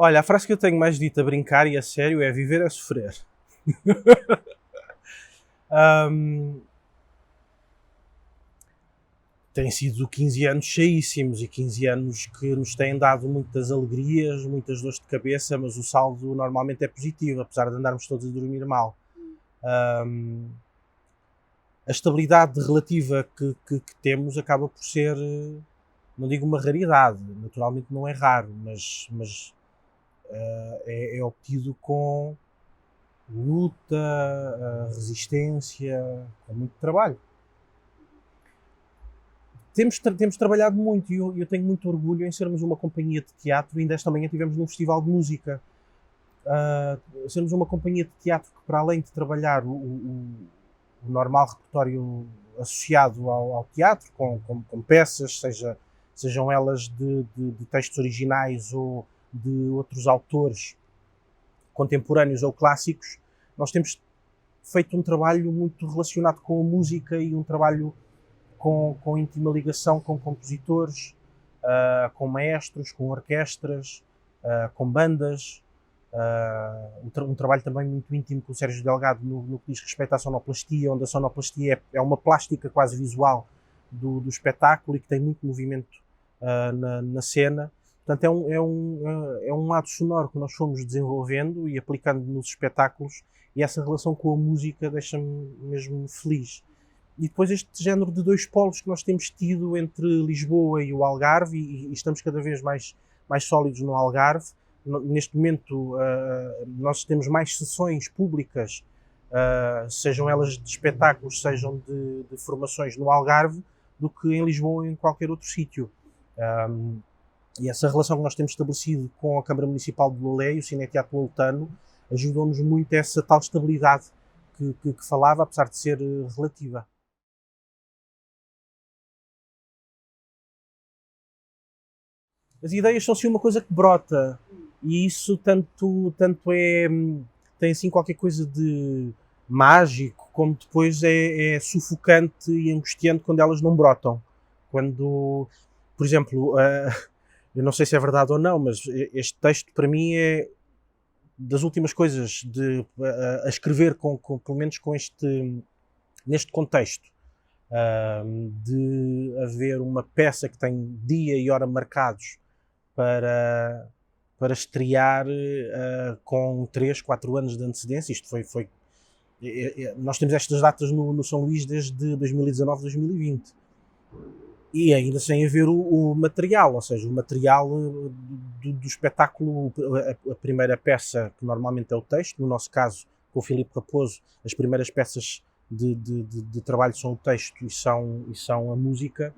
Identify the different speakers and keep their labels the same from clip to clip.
Speaker 1: Olha, a frase que eu tenho mais dito a brincar e a sério é viver é sofrer. Ahm, Têm sido 15 anos cheíssimos e 15 anos que nos têm dado muitas alegrias, muitas dores de cabeça, mas o saldo normalmente é positivo, apesar de andarmos todos a dormir mal. Ahm, a estabilidade relativa que temos acaba por ser, não digo uma raridade, naturalmente não é raro, mas é obtido com luta, resistência, com muito trabalho. Temos trabalhado muito e eu tenho muito orgulho em sermos uma companhia de teatro. Ainda esta manhã tivemos num festival de música. Sermos uma companhia de teatro que, para além de trabalhar o normal repertório associado ao teatro, com peças, sejam elas de textos originais ou de outros autores contemporâneos ou clássicos, nós temos feito um trabalho muito relacionado com a música e um trabalho com íntima ligação com compositores, com maestros, com orquestras, com bandas. Um trabalho também muito íntimo com o Sérgio Delgado no que diz respeito à sonoplastia, onde a sonoplastia é uma plástica quase visual do espetáculo e que tem muito movimento na cena. Portanto, é um lado sonoro que nós fomos desenvolvendo e aplicando nos espetáculos, e essa relação com a música deixa-me mesmo feliz. E depois este género de dois polos que nós temos tido entre Lisboa e o Algarve, e estamos cada vez mais sólidos no Algarve. Neste momento nós temos mais sessões públicas, sejam elas de espetáculos, sejam de formações no Algarve, do que em Lisboa ou em qualquer outro sítio. E essa relação que nós temos estabelecido com a Câmara Municipal de Lolé e o Cineteatro Loutano ajudou-nos muito a essa tal estabilidade que falava, apesar de ser relativa. As ideias são sim uma coisa que brota, e isso tanto tem assim qualquer coisa de mágico, como depois é sufocante e angustiante quando elas não brotam. Quando, por exemplo, eu não sei se é verdade ou não, mas este texto para mim é das últimas coisas a escrever pelo menos neste contexto. De haver uma peça que tem dia e hora marcados para estrear com 3, 4 anos de antecedência. Isto foi nós temos estas datas no São Luís desde 2019, 2020. E ainda sem haver o material, ou seja, o material do espetáculo, a primeira peça, que normalmente é o texto, no nosso caso, com o Filipe Raposo, as primeiras peças de trabalho são o texto e são a música.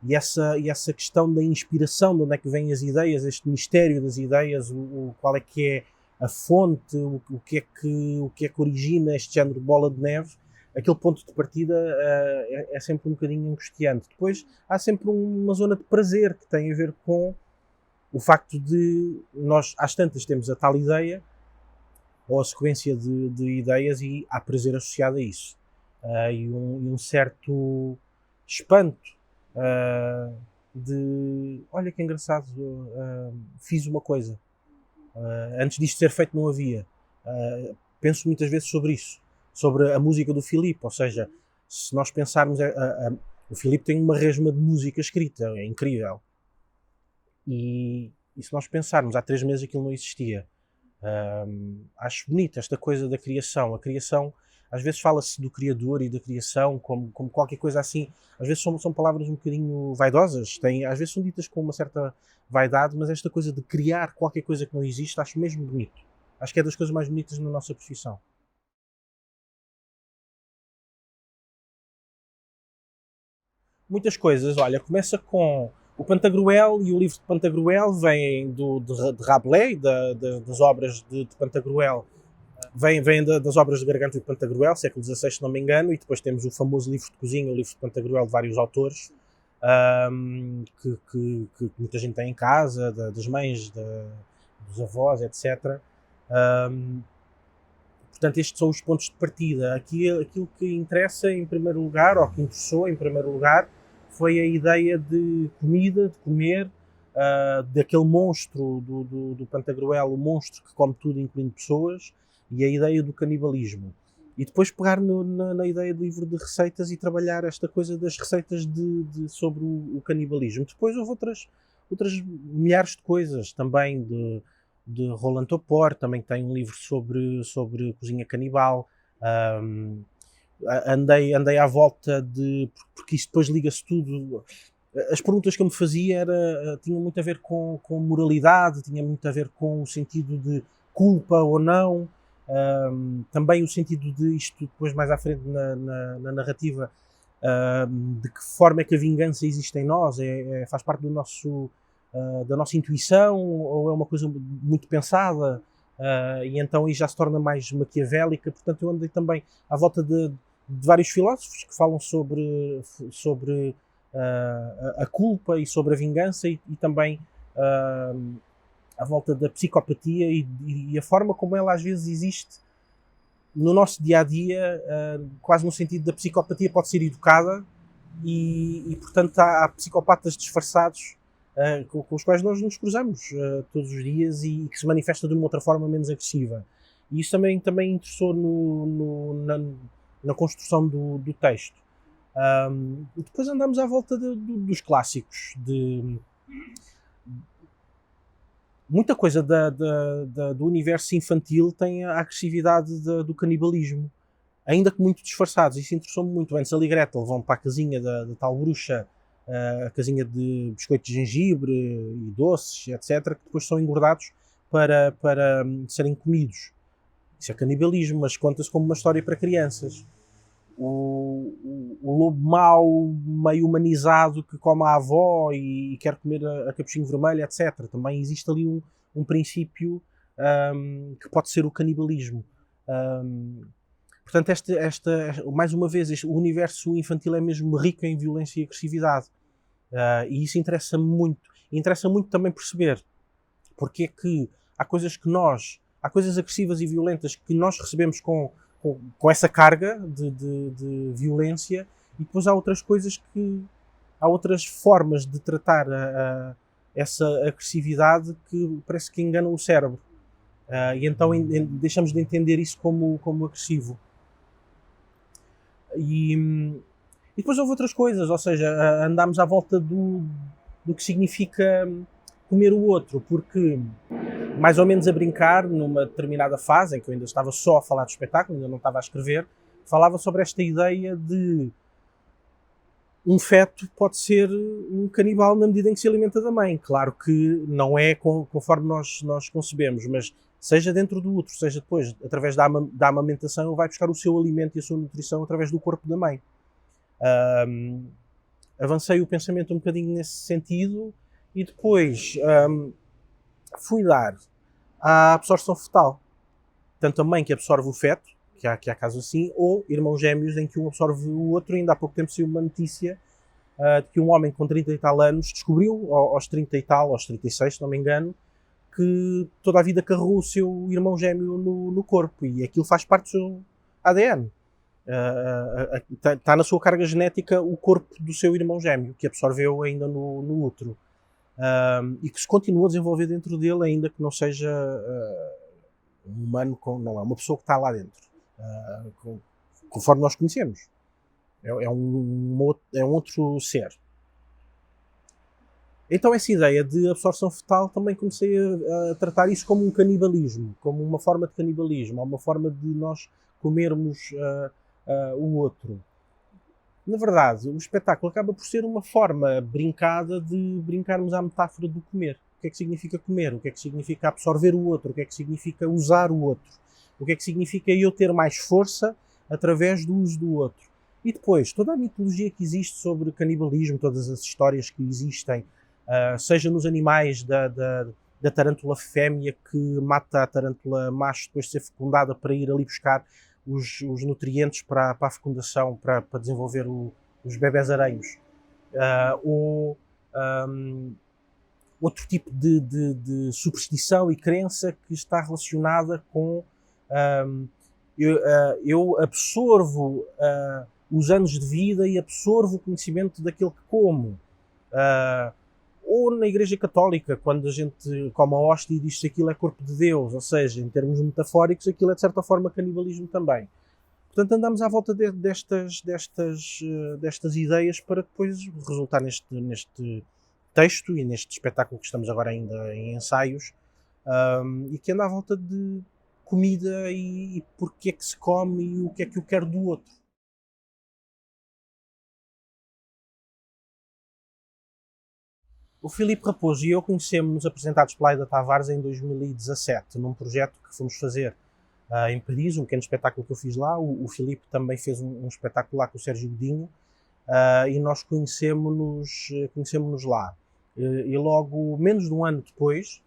Speaker 1: E essa questão da inspiração, de onde é que vêm as ideias, este mistério das ideias, qual é que é a fonte, o que é que origina este género de bola de neve, aquele ponto de partida é sempre um bocadinho angustiante. Depois há sempre uma zona de prazer que tem a ver com o facto de nós, às tantas, temos a tal ideia, ou a sequência de ideias, e há prazer associado a isso. E um certo espanto de, olha que engraçado, fiz uma coisa. Antes disto ser feito não havia. Penso muitas vezes sobre isso, sobre a música do Filipe, ou seja, se nós pensarmos, o Filipe tem uma resma de música escrita, é incrível. E se nós pensarmos, há 3 meses aquilo não existia. Acho bonita esta coisa da criação. A criação, às vezes fala-se do criador e da criação como qualquer coisa assim. Às vezes são palavras um bocadinho vaidosas, às vezes são ditas com uma certa vaidade, mas esta coisa de criar qualquer coisa que não existe, acho mesmo bonito. Acho que é das coisas mais bonitas na nossa profissão. Muitas coisas, olha, começa com o Pantagruel, e o livro de Pantagruel vem de Rabelais, das obras de Pantagruel. Vem das obras de Gargantua de Pantagruel, século XVI, se não me engano, e depois temos o famoso livro de cozinha, o livro de Pantagruel, de vários autores, que muita gente tem em casa, das mães, dos avós, etc. Portanto, estes são os pontos de partida. Aquilo que interessa em primeiro lugar, ou que interessou em primeiro lugar, foi a ideia de comida, de comer, daquele monstro do Pantagruel, o monstro que come tudo, incluindo pessoas, e a ideia do canibalismo. E depois pegar na ideia do livro de receitas e trabalhar esta coisa das receitas sobre o canibalismo. Depois houve outras milhares de coisas também, de Roland Topor, também tem um livro sobre cozinha canibal. Andei à volta porque isso depois liga-se tudo. As perguntas que eu me fazia tinham muito a ver com moralidade, tinha muito a ver com o sentido de culpa ou não, também o sentido de isto depois mais à frente na narrativa, de que forma é que a vingança existe em nós, faz parte da nossa intuição ou é uma coisa muito pensada, e então aí já se torna mais maquiavélica. Portanto, eu andei também à volta de vários filósofos que falam sobre a culpa e sobre a vingança, e também à volta da psicopatia e a forma como ela às vezes existe no nosso dia-a-dia, quase no sentido da psicopatia pode ser educada e portanto há psicopatas disfarçados com os quais nós nos cruzamos todos os dias e que se manifesta de uma outra forma menos agressiva. E isso também interessou na construção do texto. Depois andamos à volta dos clássicos, muita coisa do universo infantil tem a agressividade do canibalismo, ainda que muito disfarçados. Isso interessou-me muito. Antes ali Gretel vão para a casinha da tal bruxa, a casinha de biscoito de gengibre e doces, etc., que depois são engordados para serem comidos. Isso é canibalismo, mas conta-se como uma história para crianças. O lobo mau, meio humanizado, que come a avó e quer comer a capuchinho vermelho, etc. Também existe ali um princípio que pode ser o canibalismo. Portanto, mais uma vez, o universo infantil é mesmo rico em violência e agressividade. E isso interessa-me muito. E interessa muito também perceber porque é que há coisas agressivas e violentas que nós recebemos com essa carga de violência, e depois há outras coisas há outras formas de tratar essa agressividade que parece que enganam o cérebro. E então deixamos de entender isso como agressivo. E depois houve outras coisas, ou seja, andámos à volta do que significa comer o outro, porque mais ou menos a brincar, numa determinada fase, em que eu ainda estava só a falar do espetáculo, ainda não estava a escrever, falava sobre esta ideia de um feto pode ser um canibal na medida em que se alimenta da mãe. Claro que não é conforme nós concebemos, mas seja dentro do útero, seja depois, através da amamentação, ele vai buscar o seu alimento e a sua nutrição através do corpo da mãe. Avancei o pensamento um bocadinho nesse sentido e depois fui dar à absorção fetal. Tanto a mãe que absorve o feto, que há casos assim, ou irmãos gêmeos em que um absorve o outro. Ainda há pouco tempo saiu uma notícia de que um homem com 30 e tal anos descobriu, aos 30 e tal, aos 36, se não me engano, que toda a vida carregou o seu irmão gêmeo no corpo, e aquilo faz parte do seu ADN. Está na sua carga genética o corpo do seu irmão gêmeo, que absorveu ainda no útero. E que se continua a desenvolver dentro dele, ainda que não seja um humano, não é uma pessoa que está lá dentro, conforme nós conhecemos. É um outro ser. Então essa ideia de absorção fetal também comecei a tratar isso como um canibalismo, como uma forma de canibalismo, uma forma de nós comermos o outro. Na verdade, o espetáculo acaba por ser uma forma brincada de brincarmos à metáfora do comer. O que é que significa comer? O que é que significa absorver o outro? O que é que significa usar o outro? O que é que significa eu ter mais força através do uso do outro? E depois, toda a mitologia que existe sobre canibalismo, todas as histórias que existem, seja nos animais da tarântula fêmea que mata a tarântula macho depois de ser fecundada para ir ali buscar os nutrientes para a fecundação, para desenvolver os bebés aranhos, ou outro tipo de superstição e crença que está relacionada com eu absorvo os anos de vida e absorvo o conhecimento daquele que como, ou na Igreja Católica, quando a gente come a hóstia e diz que aquilo é corpo de Deus, ou seja, em termos metafóricos, aquilo é de certa forma canibalismo também. Portanto, andamos à volta destas ideias para depois resultar neste texto e neste espetáculo que estamos agora ainda em ensaios, e que anda à volta de comida e porque é que se come e o que é que eu quero do outro. O Filipe Raposo e eu conhecemos-nos apresentados pela Aida Tavares em 2017, num projeto que fomos fazer em Paris, um pequeno espetáculo que eu fiz lá. O Filipe também fez um espetáculo lá com o Sérgio Godinho, e nós conhecemos-nos lá. E logo, menos de um ano depois,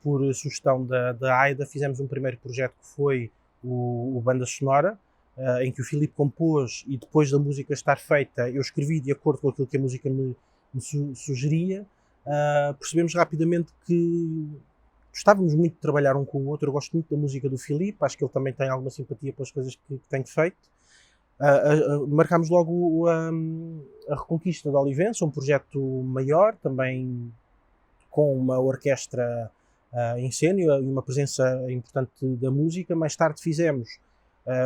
Speaker 1: por sugestão da Aida, fizemos um primeiro projeto que foi o Banda Sonora, em que o Filipe compôs e depois da música estar feita, eu escrevi de acordo com aquilo que a música me sugeria. Percebemos rapidamente que gostávamos muito de trabalhar um com o outro. Eu gosto muito da música do Filipe, acho que ele também tem alguma simpatia pelas coisas que tem feito. Marcámos logo a Reconquista de Olivença, um projeto maior, também com uma orquestra em cena e uma presença importante da música. Mais tarde fizemos,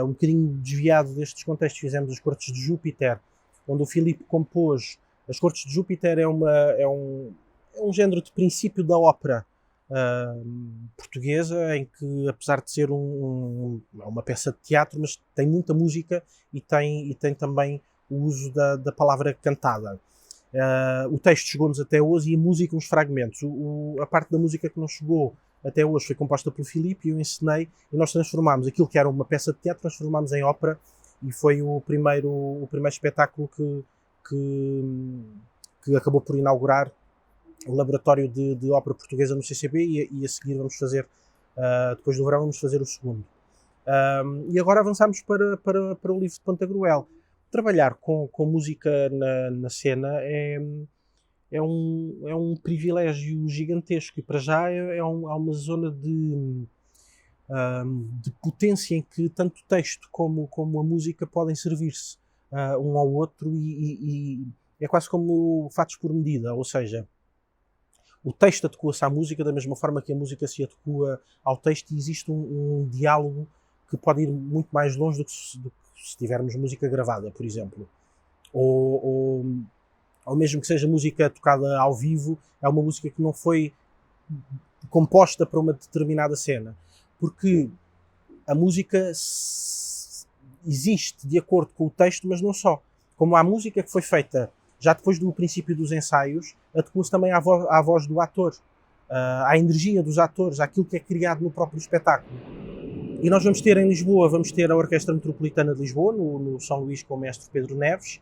Speaker 1: um bocadinho desviado destes contextos, fizemos as Cortes de Júpiter, onde o Filipe compôs. As Cortes de Júpiter é um género de princípio da ópera portuguesa, em que, apesar de ser uma peça de teatro, mas tem muita música e tem também o uso da palavra cantada. O texto chegou-nos até hoje e a música uns fragmentos. A parte da música que não chegou até hoje foi composta pelo Filipe e eu ensinei, e nós transformámos aquilo que era uma peça de teatro, transformámos em ópera, e foi o primeiro espetáculo que acabou por inaugurar o laboratório de ópera portuguesa no CCB, e a seguir vamos fazer, depois do verão, vamos fazer o segundo. E agora avançamos para o Livro de Pantagruel. Trabalhar com música na cena é um privilégio gigantesco, e para já há uma zona de potência em que tanto o texto como a música podem servir-se um ao outro, e é quase como fatos por medida, ou seja, o texto adequa-se à música da mesma forma que a música se adequa ao texto, e existe um diálogo que pode ir muito mais longe do que se tivermos música gravada, por exemplo. Ou mesmo que seja música tocada ao vivo, é uma música que não foi composta para uma determinada cena. Porque a música existe de acordo com o texto, mas não só. Como há música que foi feita já depois do princípio dos ensaios, adequa-se também à voz do ator, à energia dos atores, àquilo que é criado no próprio espetáculo. E nós vamos ter em Lisboa, vamos ter a Orquestra Metropolitana de Lisboa, no São Luís, com o mestre Pedro Neves.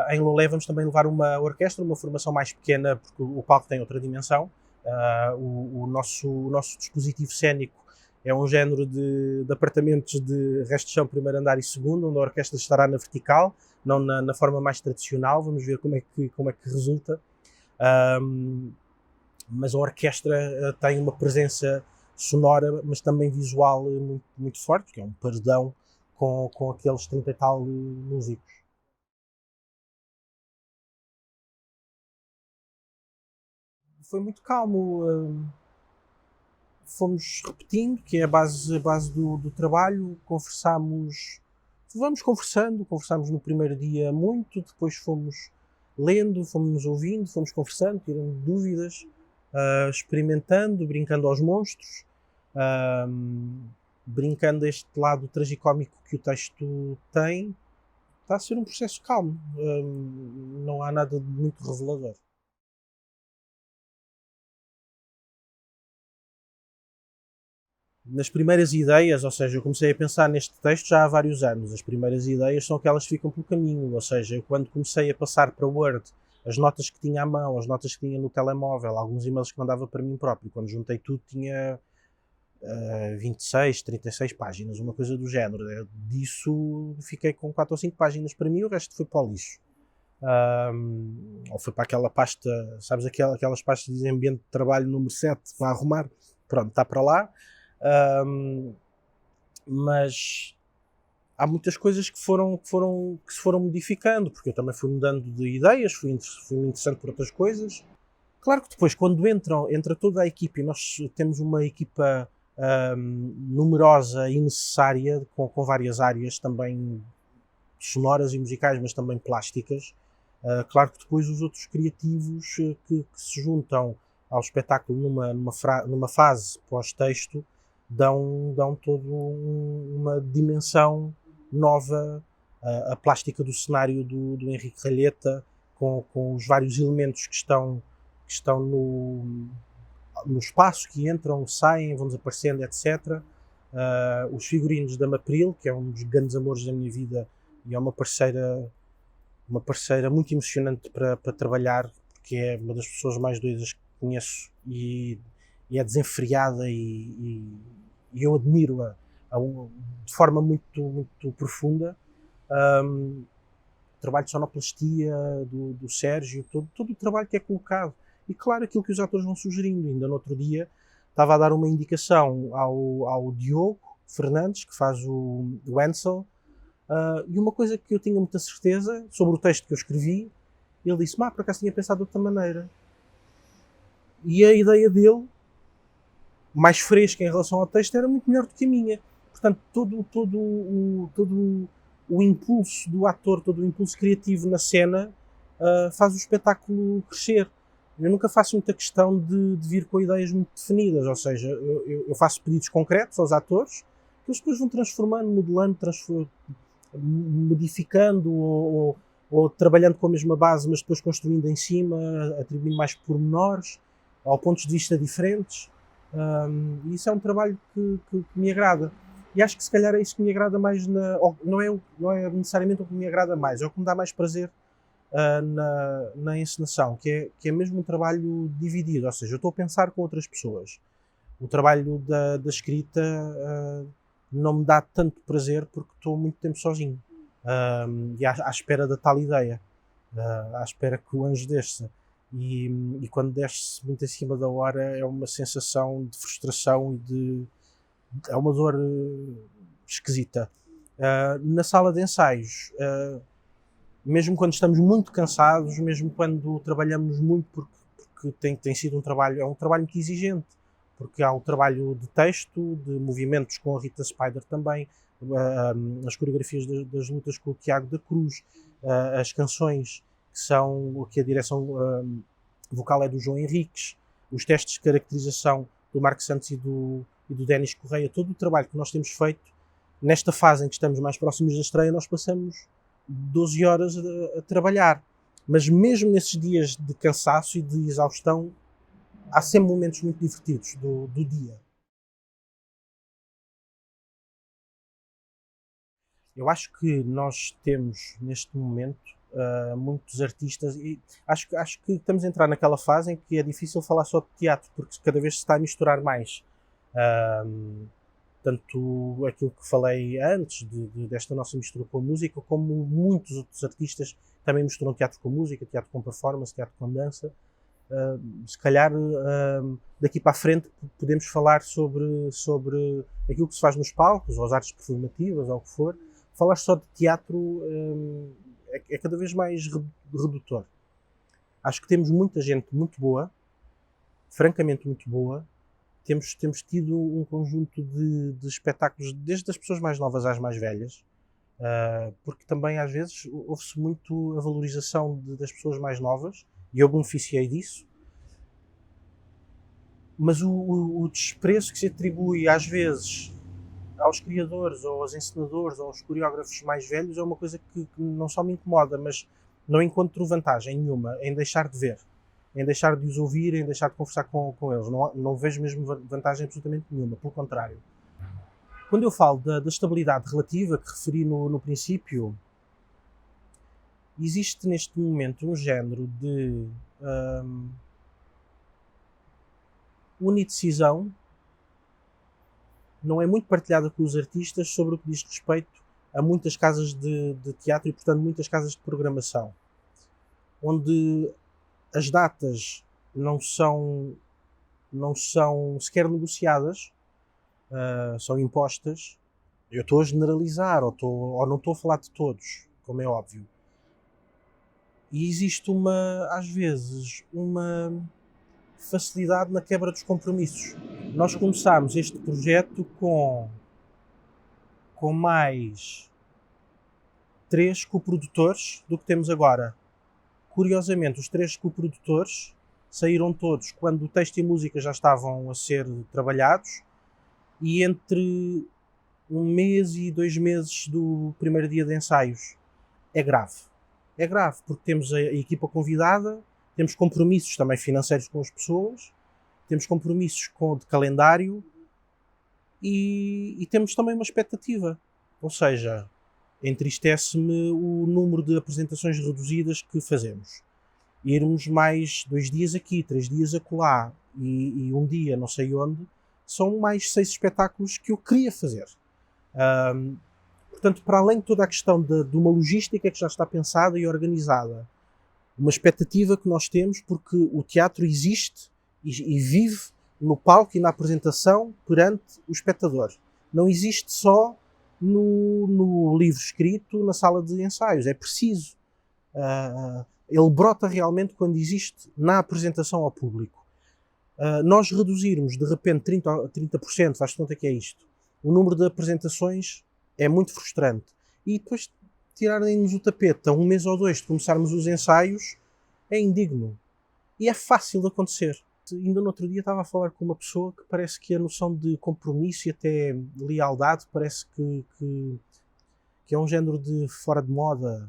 Speaker 1: Em Lolé vamos também levar uma orquestra, uma formação mais pequena, porque o palco tem outra dimensão. O nosso dispositivo cénico é um género de apartamentos de resto de chão, primeiro andar e segundo, onde a orquestra estará na vertical, não na forma mais tradicional. Vamos ver como é que resulta. Mas a orquestra tem uma presença sonora, mas também visual muito, muito forte, que é um paredão com aqueles 30 e tal músicos. Foi muito calmo. Fomos repetindo, que é a base do trabalho. Vamos conversámos no primeiro dia muito, depois fomos lendo, fomos nos ouvindo, fomos conversando, tirando dúvidas, experimentando, brincando aos monstros, brincando este lado tragicómico que o texto tem. Está a ser um processo calmo, não há nada de muito revelador. Nas primeiras ideias, ou seja, eu comecei a pensar neste texto já há vários anos. As primeiras ideias são aquelas que ficam pelo caminho, ou seja, eu quando comecei a passar para Word as notas que tinha à mão, as notas que tinha no telemóvel, alguns e-mails que mandava para mim próprio, quando juntei tudo tinha 26, 36 páginas, uma coisa do género. Disso fiquei com 4 ou 5 páginas para mim, o resto foi para o lixo. Ou foi para aquela pasta, sabes, aquelas pastas de ambiente de trabalho número 7 para arrumar, pronto, está para lá. Mas há muitas coisas que se foram modificando, porque eu também fui mudando de ideias, fui me interessando por outras coisas. Claro que depois, quando entra toda a equipe, e nós temos uma equipa numerosa e necessária, com várias áreas também sonoras e musicais, mas também plásticas. Claro que depois os outros criativos que se juntam ao espetáculo numa fase pós-texto dão toda uma dimensão nova. A plástica do cenário do Henrique Ralheta, com os vários elementos que estão no espaço, que entram, saem, vão desaparecendo, etc. Os figurinos da Mapril, que é um dos grandes amores da minha vida e é uma parceira muito emocionante para trabalhar, porque é uma das pessoas mais doidas que conheço e é desenfreada e eu admiro-a de forma muito, muito profunda. O trabalho de sonoplastia do Sérgio, todo o trabalho que é colocado. E claro, aquilo que os atores vão sugerindo. Ainda no outro dia estava a dar uma indicação ao Diogo Fernandes, que faz o Ansel, e uma coisa que eu tinha muita certeza sobre o texto que eu escrevi, ele disse: por acaso tinha pensado de outra maneira. E a ideia dele, mais fresca em relação ao texto, era muito melhor do que a minha. Portanto, todo o impulso do ator, todo o impulso criativo na cena faz o espetáculo crescer. Eu nunca faço muita questão de vir com ideias muito definidas, ou seja, eu faço pedidos concretos aos atores, que eles depois vão transformando, modelando, modificando ou trabalhando com a mesma base, mas depois construindo em cima, atribuindo mais pormenores, ou pontos de vista diferentes. E isso é um trabalho que me agrada. E acho que se calhar é isso que me agrada mais, não é necessariamente o que me agrada mais, é o que me dá mais prazer na encenação, que é mesmo um trabalho dividido, ou seja, eu estou a pensar com outras pessoas. O trabalho da escrita não me dá tanto prazer porque estou muito tempo sozinho e à espera da tal ideia, à espera que o anjo desça. E quando desce muito acima da hora é uma sensação de frustração é uma dor esquisita. Na sala de ensaios, mesmo quando estamos muito cansados, mesmo quando trabalhamos muito, porque tem sido é um trabalho muito exigente, porque há o trabalho de texto, de movimentos com a Rita Spider também, as coreografias das lutas com o Tiago da Cruz, as canções que a direção vocal é do João Henriques, os testes de caracterização do Marco Santos e do Denis Correia, todo o trabalho que nós temos feito, nesta fase em que estamos mais próximos da estreia, nós passamos 12 horas a trabalhar. Mas mesmo nesses dias de cansaço e de exaustão, há sempre momentos muito divertidos do dia. Eu acho que nós temos, neste momento, muitos artistas e acho que estamos a entrar naquela fase em que é difícil falar só de teatro, porque cada vez se está a misturar mais. Tanto aquilo que falei antes desta nossa mistura com a música, como muitos outros artistas também misturam teatro com música, teatro com performance, teatro com dança. Se calhar daqui para a frente podemos falar sobre aquilo que se faz nos palcos, ou as artes performativas, ou o que for. Falar só de teatro é cada vez mais redutor. Acho que temos muita gente muito boa, francamente muito boa. Temos tido um conjunto de espetáculos, desde as pessoas mais novas às mais velhas, porque também às vezes houve-se muito a valorização das pessoas mais novas, e eu beneficiei disso, mas o desprezo que se atribui às vezes aos criadores, ou aos encenadores, ou aos coreógrafos mais velhos é uma coisa que não só me incomoda, mas não encontro vantagem nenhuma em deixar de ver, em deixar de os ouvir, em deixar de conversar com eles. Não vejo mesmo vantagem absolutamente nenhuma, pelo contrário. Quando eu falo da estabilidade relativa que referi no princípio, existe neste momento um género de unidecisão, não é muito partilhada com os artistas sobre o que diz respeito a muitas casas de teatro e, portanto, muitas casas de programação, onde as datas não são sequer negociadas, são impostas. Eu estou a generalizar, ou não estou a falar de todos, como é óbvio. E existe às vezes, uma facilidade na quebra dos compromissos. Nós começámos este projeto com mais 3 coprodutores do que temos agora. Curiosamente, os 3 coprodutores saíram todos quando o texto e a música já estavam a ser trabalhados, e entre 1 mês e 2 meses do primeiro dia de ensaios. É grave. É grave, porque temos a equipa convidada, temos compromissos também financeiros com as pessoas, temos compromissos de calendário e temos também uma expectativa. Ou seja, entristece-me o número de apresentações reduzidas que fazemos. Irmos mais 2 dias aqui, 3 dias acolá e 1 dia não sei onde, são mais 6 espetáculos que eu queria fazer. Portanto, para além de toda a questão de uma logística que já está pensada e organizada, uma expectativa que nós temos, porque o teatro existe e vive no palco e na apresentação perante o espectador. Não existe só no livro escrito, na sala de ensaios. É preciso. Ele brota realmente quando existe na apresentação ao público. Nós reduzirmos de repente 30%, faz conta que é isto, o número de apresentações é muito frustrante. E depois tirarem-nos o tapete a 1 mês ou 2 de começarmos os ensaios é indigno. E é fácil de acontecer. Ainda no outro dia estava a falar com uma pessoa que parece que a noção de compromisso e até lealdade parece que é um género de fora de moda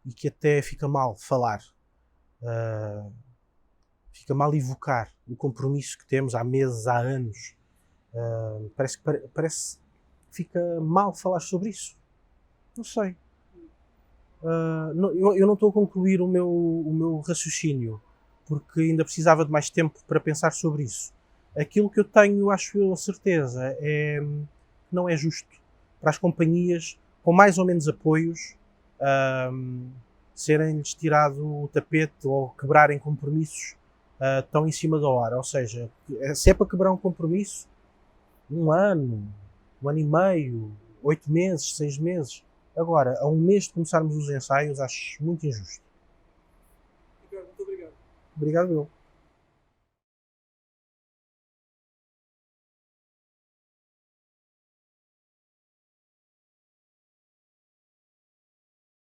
Speaker 1: e que até fica mal falar. Fica mal evocar o compromisso que temos há meses, há anos. Parece que fica mal falar sobre isso. Não sei. Eu não estou a concluir o meu raciocínio, porque ainda precisava de mais tempo para pensar sobre isso. Aquilo que eu tenho, acho eu, a certeza, é que não é justo para as companhias com mais ou menos apoios serem-lhes tirado o tapete ou quebrarem compromissos tão em cima da hora. Ou seja, se é para quebrar um compromisso, 1 ano, 1 ano e meio, 8 meses, 6 meses. Agora, a 1 mês de começarmos os ensaios, acho muito injusto.
Speaker 2: Ricardo, muito obrigado.
Speaker 1: Obrigado eu.